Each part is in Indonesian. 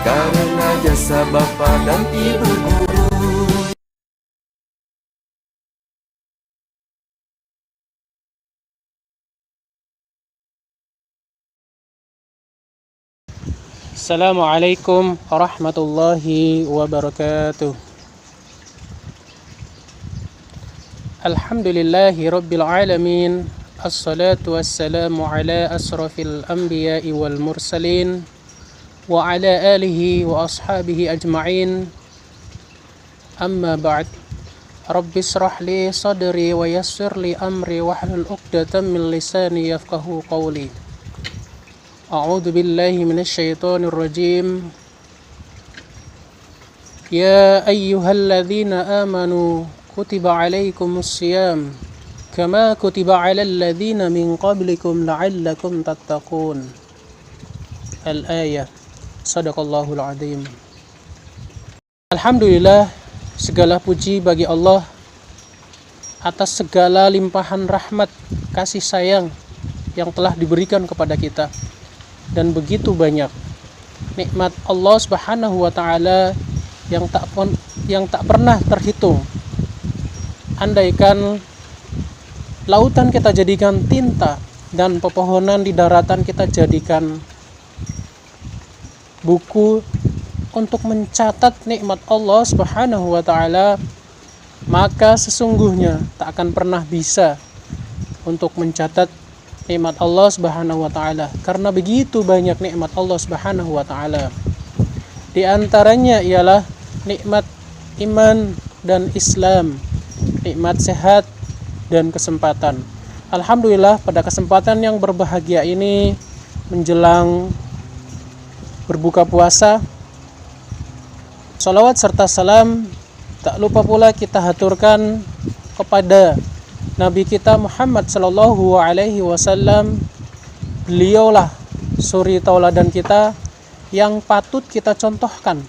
karena jasa Bapa dan Ibu guru. Assalamualaikum warahmatullahi wabarakatuh. Alhamdulillahi rabbil alamin. Assalatu wassalamu ala asrafil anbiya'i wal mursalin wa ala alihi wa ashabihi ajma'in. Amma ba'd. Rabbi israh li sadri wa yassir li amri wahlul 'uqdatam min lisani yafqahu qawli. A'udzu billahi minasyaitonir rajim. Ya ayyuhalladzina amanu kutiba 'alaikumus syiyam kama kutiba 'alal ladzina min qablikum la'allakum tattaqun. Al-ayah. Shadaqallahul 'azim. Alhamdulillah, segala puji bagi Allah atas segala limpahan rahmat kasih sayang yang telah diberikan kepada kita. Dan begitu banyak nikmat Allah Subhanahu wa taala yang tak pernah terhitung. Andaikan lautan kita jadikan tinta dan pepohonan di daratan kita jadikan buku untuk mencatat nikmat Allah Subhanahu wa taala, maka sesungguhnya tak akan pernah bisa untuk mencatat nikmat Allah Subhanahu wa taala, karena begitu banyak nikmat Allah Subhanahu wa taala. Di antaranya ialah nikmat iman dan Islam, nikmat sehat dan kesempatan. Alhamdulillah, pada kesempatan yang berbahagia ini menjelang berbuka puasa, salawat serta salam tak lupa pula kita haturkan kepada Nabi kita Muhammad sallallahu alaihi wasallam. Beliaulah suri tauladan kita yang patut kita contohkan,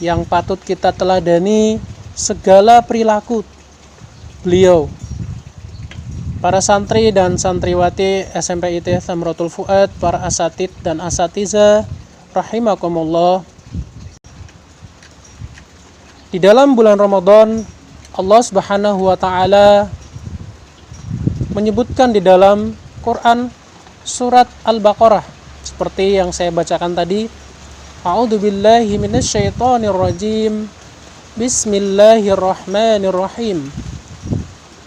yang patut kita teladani segala perilaku beliau. Para santri dan santriwati SMP IT Thamratul Fuad, para asatid dan asatiza rahimakumullah. Di dalam bulan Ramadan, Allah Subhanahu wa taala menyebutkan di dalam Quran surat Al-Baqarah seperti yang saya bacakan tadi. A'udzu billahi minasyaitonir rajim. Bismillahirrahmanirrahim.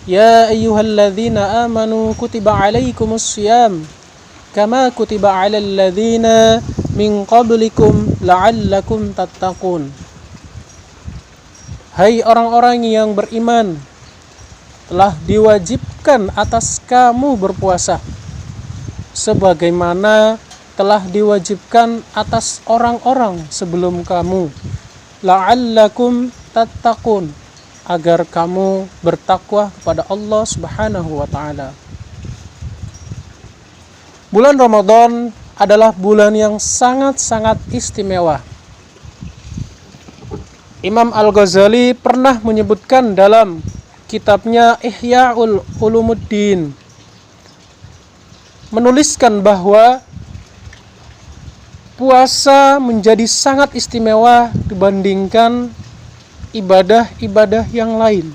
Ya ayyuhalladzina amanu kutiba 'alaikumus syiyam kama kutiba 'alal ladzina min qablikum la'allakum tattaqun. Hai orang-orang yang beriman, telah diwajibkan atas kamu berpuasa sebagaimana telah diwajibkan atas orang-orang sebelum kamu, la'allakum tattaqun, agar kamu bertakwa kepada Allah Subhanahu wa taala. Bulan Ramadan adalah bulan yang sangat-sangat istimewa. Imam Al-Ghazali pernah menyebutkan dalam kitabnya Ihya'ul Ulumuddin, menuliskan bahwa puasa menjadi sangat istimewa dibandingkan ibadah-ibadah yang lain.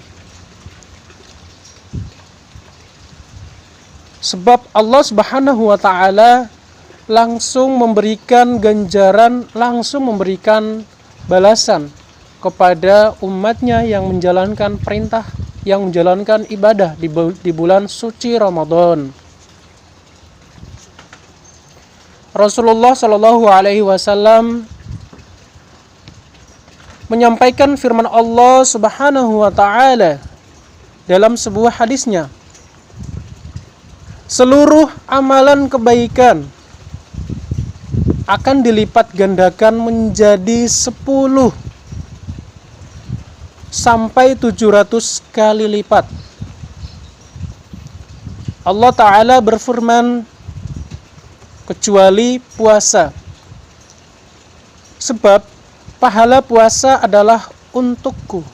Sebab Allah Subhanahu wa taala langsung memberikan ganjaran, langsung memberikan balasan kepada umatnya yang menjalankan perintah, yang menjalankan ibadah di bulan suci Ramadan. Rasulullah Shallallahu Alaihi Wasallam menyampaikan firman Allah Subhanahu Wa Taala dalam sebuah hadisnya, seluruh amalan kebaikan akan dilipat gandakan menjadi 10 sampai 700 kali lipat. Allah Ta'ala berfirman, kecuali puasa, sebab pahala puasa adalah untukku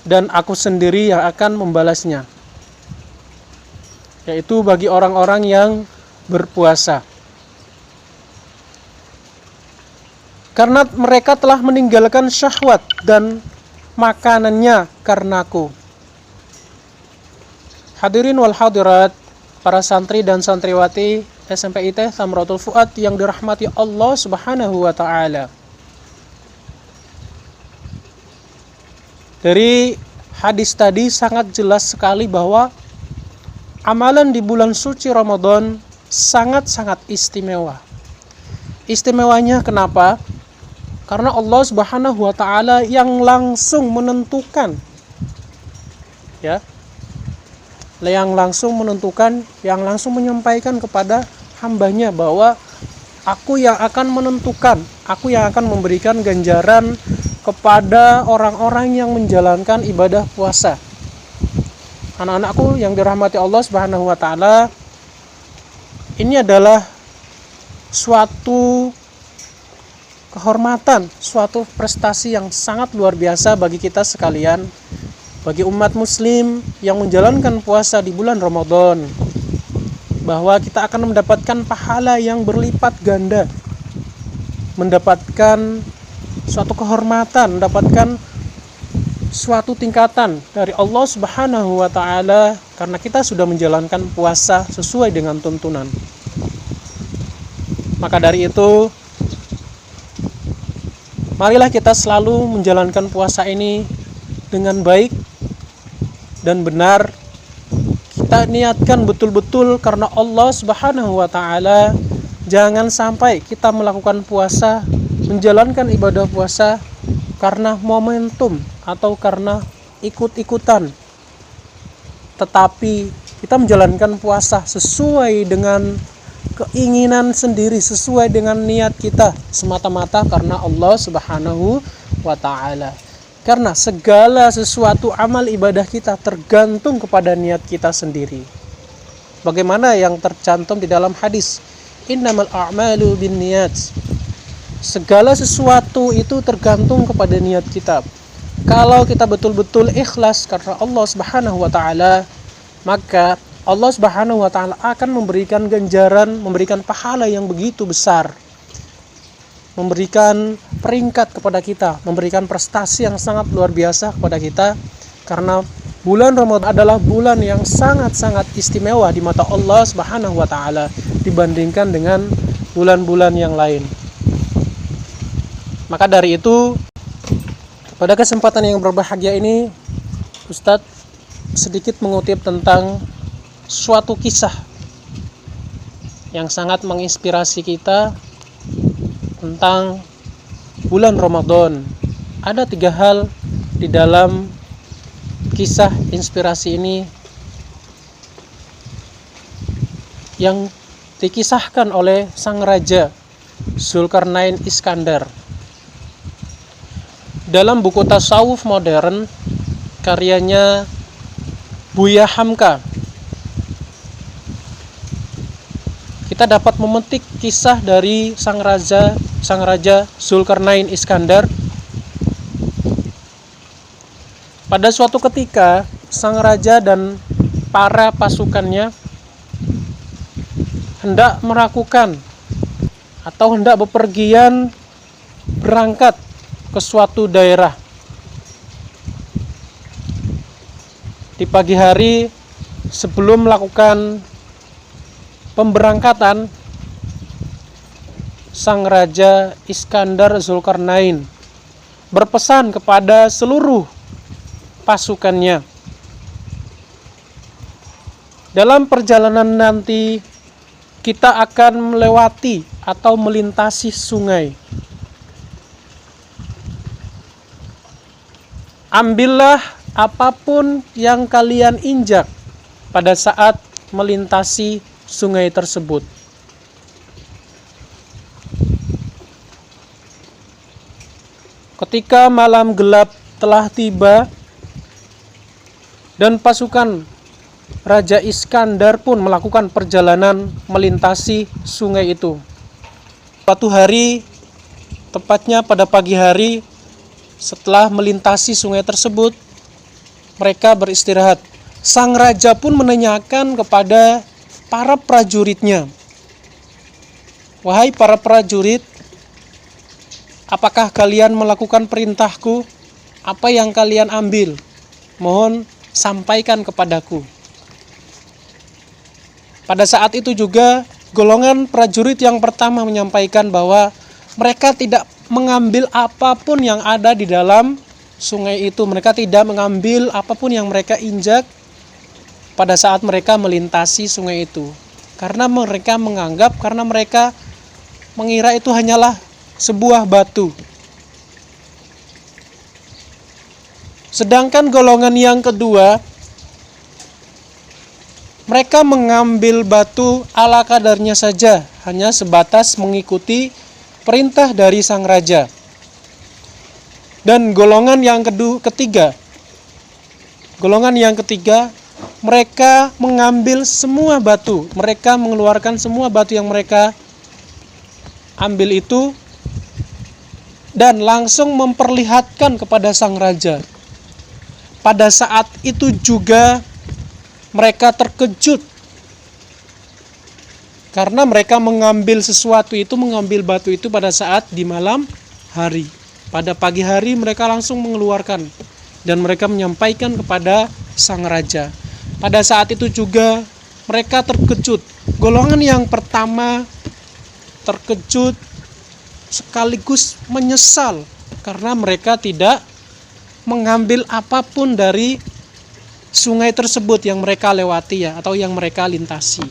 dan aku sendiri yang akan membalasnya, yaitu bagi orang-orang yang berpuasa. karena mereka telah meninggalkan syahwat dan makanannya karenaku. Hadirin wal hadirat, para santri dan santriwati SMP IT Thamratul Fuad yang dirahmati Allah Subhanahu wa taala. Dari hadis tadi sangat jelas sekali bahwa amalan di bulan suci Ramadan sangat-sangat istimewa. Istimewanya kenapa? Karena Allah Subhanahu wa taala yang langsung menentukan, ya, yang langsung menentukan, yang langsung menyampaikan kepada hambanya bahwa aku yang akan menentukan, aku yang akan memberikan ganjaran kepada orang-orang yang menjalankan ibadah puasa. Anak-anakku yang dirahmati Allah Subhanahu wa taala, ini adalah suatu kehormatan, suatu prestasi yang sangat luar biasa bagi kita sekalian, bagi umat muslim yang menjalankan puasa di bulan Ramadan, bahwa kita akan mendapatkan pahala yang berlipat ganda, mendapatkan suatu kehormatan, mendapatkan suatu tingkatan dari Allah Subhanahu wa taala karena kita sudah menjalankan puasa sesuai dengan tuntunan. Maka dari itu, marilah kita selalu menjalankan puasa ini dengan baik dan benar. Kita niatkan betul-betul karena Allah Subhanahu wa taala. Jangan sampai kita melakukan puasa, menjalankan ibadah puasa karena momentum atau karena ikut-ikutan. Tetapi kita menjalankan puasa sesuai dengan keinginan sendiri, sesuai dengan niat kita, semata-mata karena Allah Subhanahu wa taala. Karena segala sesuatu amal ibadah kita tergantung kepada niat kita sendiri. Bagaimana yang tercantum di dalam hadis, innamal a'malu binniyat. Segala sesuatu itu tergantung kepada niat kita. Kalau kita betul-betul ikhlas karena Allah Subhanahu wa taala, maka Allah Subhanahu wa taala akan memberikan ganjaran, memberikan pahala yang begitu besar, memberikan peringkat kepada kita, memberikan prestasi yang sangat luar biasa kepada kita, karena bulan Ramadan adalah bulan yang sangat-sangat istimewa di mata Allah Subhanahu wa taala dibandingkan dengan bulan-bulan yang lain. Maka dari itu, pada kesempatan yang berbahagia ini, Ustadz sedikit mengutip tentang suatu kisah yang sangat menginspirasi kita tentang bulan Ramadan. Ada 3 hal di dalam kisah inspirasi ini yang dikisahkan oleh sang raja Zulkarnain Iskandar. Dalam buku tasawuf modern karyanya Buya Hamka, kita dapat memetik kisah dari sang raja Zulkarnain Iskandar. Pada suatu ketika, sang raja dan para pasukannya hendak melakukan atau hendak bepergian berangkat ke suatu daerah. Di pagi hari sebelum melakukan pemberangkatan, sang raja Iskandar Zulkarnain berpesan kepada seluruh pasukannya, dalam perjalanan nanti kita akan melewati atau melintasi sungai. Ambillah apapun yang kalian injak pada saat melintasi sungai tersebut. Ketika malam gelap telah tiba dan pasukan Raja Iskandar pun melakukan perjalanan melintasi sungai itu. Suatu hari, tepatnya pada pagi hari, setelah melintasi sungai tersebut, mereka beristirahat. Sang raja pun menanyakan kepada para prajuritnya, "Wahai para prajurit, apakah kalian melakukan perintahku? Apa yang kalian ambil? Mohon sampaikan kepadaku. Pada saat itu juga golongan prajurit yang pertama menyampaikan bahwa mereka tidak mengambil apapun yang ada di dalam sungai itu. Mereka tidak mengambil apapun yang mereka injak pada saat mereka melintasi sungai itu. Karena mereka menganggap, karena mereka mengira itu hanyalah sebuah batu. Sedangkan golongan yang kedua, mereka mengambil batu ala kadarnya saja, hanya sebatas mengikuti perintah dari sang raja. Dan golongan yang ketiga, mereka mengambil semua batu, mereka mengeluarkan semua batu yang mereka ambil itu dan langsung memperlihatkan kepada sang raja. Pada saat itu juga mereka terkejut karena mereka mengambil batu itu pada saat di malam hari. Pada pagi hari mereka langsung mengeluarkan dan mereka menyampaikan kepada sang raja. Pada saat itu juga mereka terkejut. Golongan yang pertama terkejut sekaligus menyesal karena mereka tidak mengambil apapun dari sungai tersebut yang mereka lewati atau yang mereka lintasi.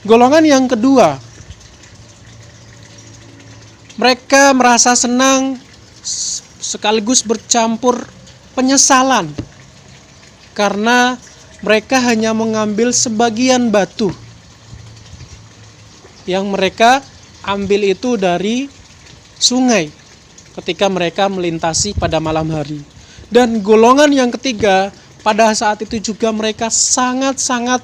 Golongan yang kedua, mereka merasa senang sekaligus bercampur penyesalan karena mereka hanya mengambil sebagian batu yang mereka ambil itu dari sungai ketika mereka melintasi pada malam hari. Dan golongan yang ketiga, pada saat itu juga mereka sangat-sangat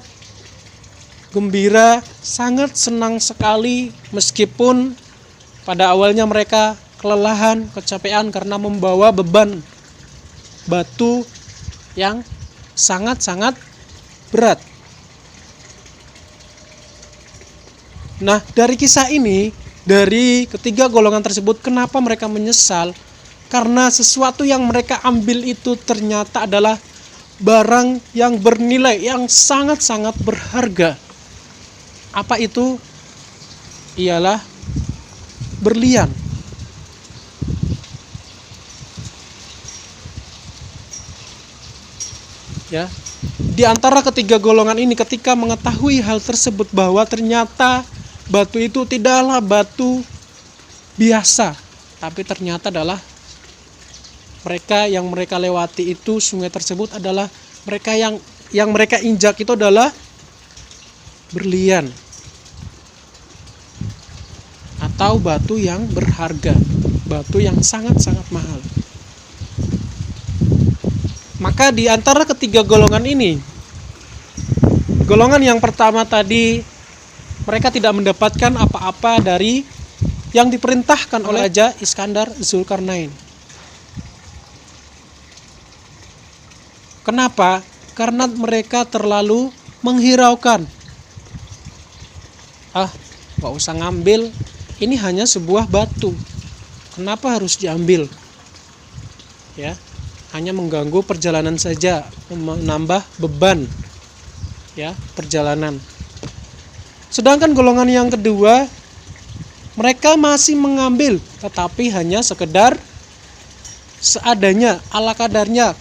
gembira, sangat senang sekali meskipun pada awalnya mereka kelelahan, kecapean karena membawa beban batu yang sangat-sangat berat. Nah, dari kisah ini, dari ketiga golongan tersebut, kenapa mereka menyesal? Karena sesuatu yang mereka ambil itu ternyata adalah barang yang bernilai, yang sangat-sangat berharga. Apa itu? Ialah berlian. Ya, di antara ketiga golongan ini ketika mengetahui hal tersebut bahwa ternyata batu itu tidaklah batu biasa, tapi ternyata adalah mereka lewati itu, sungai tersebut adalah mereka yang mereka injak itu adalah berlian atau batu yang berharga, batu yang sangat-sangat mahal. Maka di antara ketiga golongan ini, golongan yang pertama tadi, mereka tidak mendapatkan apa-apa dari yang diperintahkan oleh Raja Iskandar Zulkarnain. Kenapa? Karena mereka terlalu menghiraukan. Gak usah ngambil, ini hanya sebuah batu. Kenapa harus diambil? Ya, hanya mengganggu perjalanan saja, menambah beban ya perjalanan. Sedangkan golongan yang kedua, mereka masih mengambil, tetapi hanya sekedar seadanya, ala kadarnya,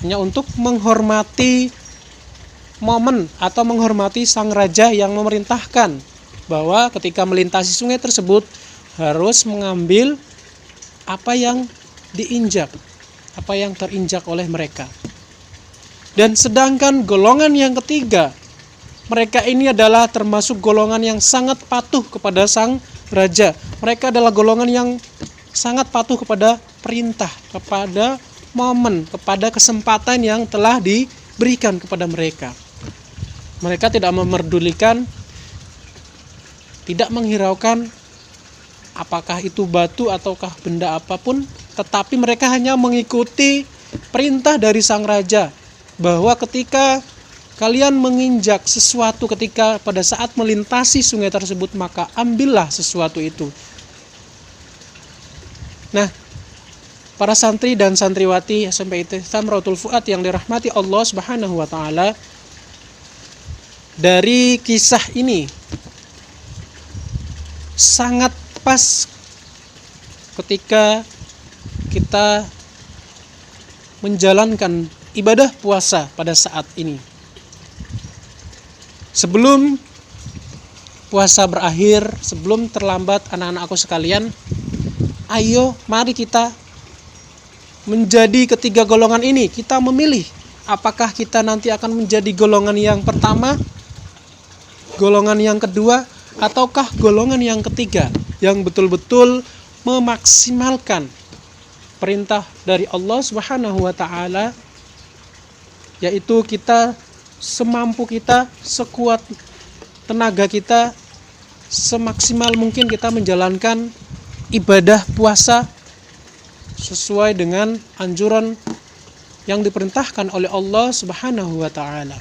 hanya untuk menghormati momen atau menghormati sang raja yang memerintahkan bahwa ketika melintasi sungai tersebut harus mengambil apa yang diinjak, apa yang terinjak oleh mereka. Dan sedangkan golongan yang ketiga, mereka ini adalah termasuk golongan yang sangat patuh kepada sang raja. Mereka adalah golongan yang sangat patuh kepada perintah, kepada momen, kepada kesempatan yang telah diberikan kepada mereka. Mereka tidak memerdulikan, tidak menghiraukan apakah itu batu ataukah benda apapun, tetapi mereka hanya mengikuti perintah dari sang raja bahwa ketika kalian menginjak sesuatu, ketika pada saat melintasi sungai tersebut, maka ambillah sesuatu itu. Nah, para santri dan santriwati SMP ITS Thamratul Fuad yang dirahmati Allah Subhanahu wa taala, dari kisah ini sangat pas ketika kita menjalankan ibadah puasa pada saat ini. Sebelum puasa berakhir, sebelum terlambat anak-anakku sekalian, ayo mari kita menjadi ketiga golongan ini. Kita memilih apakah kita nanti akan menjadi golongan yang pertama, golongan yang kedua, ataukah golongan yang ketiga yang betul-betul memaksimalkan perintah dari Allah Subhanahu wa taala, yaitu kita semampu kita, sekuat tenaga kita, semaksimal mungkin kita menjalankan ibadah puasa sesuai dengan anjuran yang diperintahkan oleh Allah Subhanahu wa taala.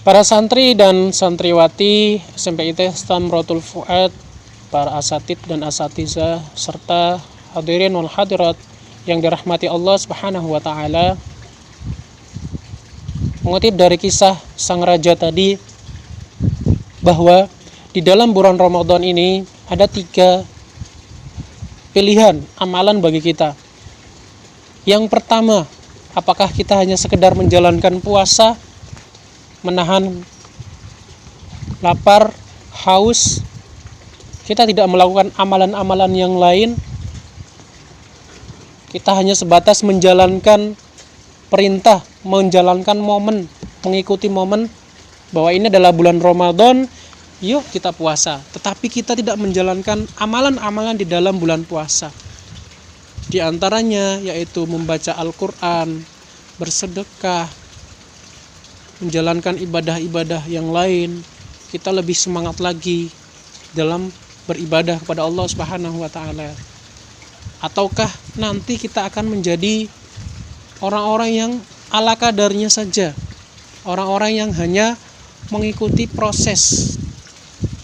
Para santri dan santriwati SMP ITS Thamratul Fuad, para asatid dan asatidzah serta hadirin wal hadirat yang dirahmati Allah Subhanahu wa taala, mengutip dari kisah sang raja tadi, bahwa di dalam bulan Ramadan ini ada 3 pilihan amalan bagi kita. Yang pertama, apakah kita hanya sekedar menjalankan puasa, menahan lapar, haus, kita tidak melakukan amalan-amalan yang lain, kita hanya sebatas menjalankan perintah, menjalankan momen, mengikuti momen bahwa ini adalah bulan Ramadan, yuk kita puasa. Tetapi kita tidak menjalankan amalan-amalan di dalam bulan puasa. Di antaranya yaitu membaca Al-Quran, bersedekah, menjalankan ibadah-ibadah yang lain. Kita lebih semangat lagi dalam beribadah kepada Allah Subhanahu wa taala. Ataukah nanti kita akan menjadi orang-orang yang ala kadarnya saja, orang-orang yang hanya mengikuti proses.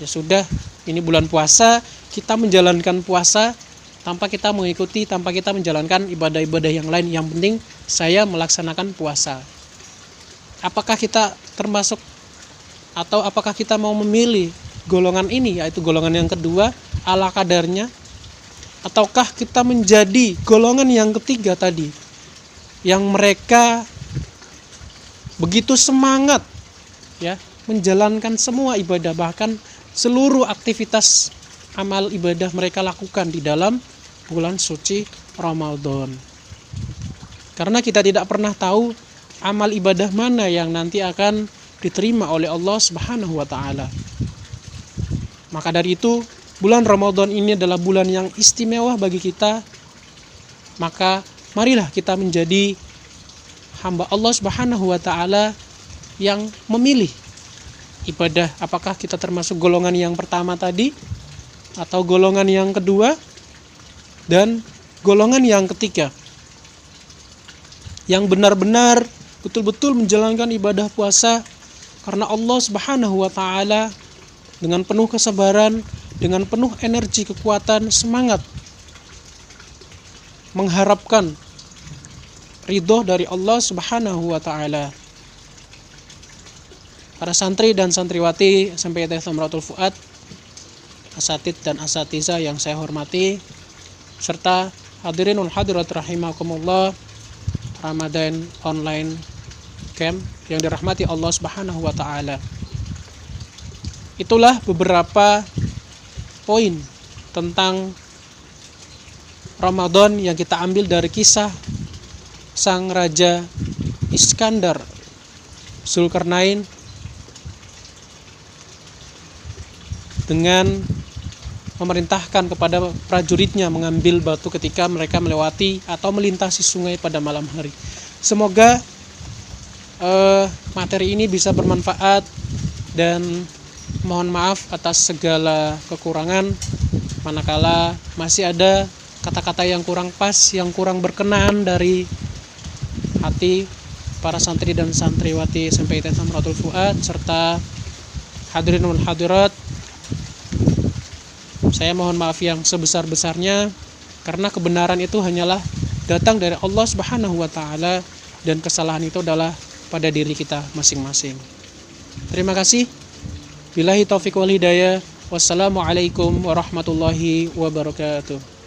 Ya sudah, ini bulan puasa, kita menjalankan puasa tanpa kita mengikuti, tanpa kita menjalankan ibadah-ibadah yang lain. Yang penting saya melaksanakan puasa. Apakah kita termasuk atau apakah kita mau memilih golongan ini, yaitu golongan yang kedua, ala kadarnya, ataukah kita menjadi golongan yang ketiga tadi, yang mereka begitu semangat ya menjalankan semua ibadah, bahkan seluruh aktivitas amal ibadah mereka lakukan di dalam bulan suci Ramadan. Karena kita tidak pernah tahu amal ibadah mana yang nanti akan diterima oleh Allah Subhanahu wa taala. Maka dari itu, bulan Ramadan ini adalah bulan yang istimewa bagi kita. Maka marilah kita menjadi hamba Allah Subhanahu wa taala yang memilih ibadah, apakah kita termasuk golongan yang pertama tadi atau golongan yang kedua dan golongan yang ketiga, yang benar-benar betul-betul menjalankan ibadah puasa karena Allah Subhanahu wa taala dengan penuh kesabaran, dengan penuh energi, kekuatan, semangat, mengharapkan ridho dari Allah Subhanahu wa taala. Para santri dan santriwati SMP ITS Thamratul Fuad, asatid dan asatidzah yang saya hormati, serta hadirin wal hadirat rahimakumullah, Ramadan online camp yang dirahmati Allah Subhanahu wa taala. Itulah beberapa poin tentang Ramadan yang kita ambil dari kisah sang raja Iskandar Zulkarnain dengan memerintahkan kepada prajuritnya mengambil batu ketika mereka melewati atau melintasi sungai pada malam hari. Semoga materi ini bisa bermanfaat, dan mohon maaf atas segala kekurangan manakala masih ada kata-kata yang kurang pas, yang kurang berkenan dari hati para santri dan santriwati SMP ITS Thamratul Fuad serta hadirin wal hadirat Saya mohon maaf yang sebesar-besarnya, karena kebenaran itu hanyalah datang dari Allah Subhanahu wa taala dan kesalahan itu adalah pada diri kita masing-masing. Terima kasih. Billahi taufiq wal hidayah. Wassalamualaikum warahmatullahi wabarakatuh.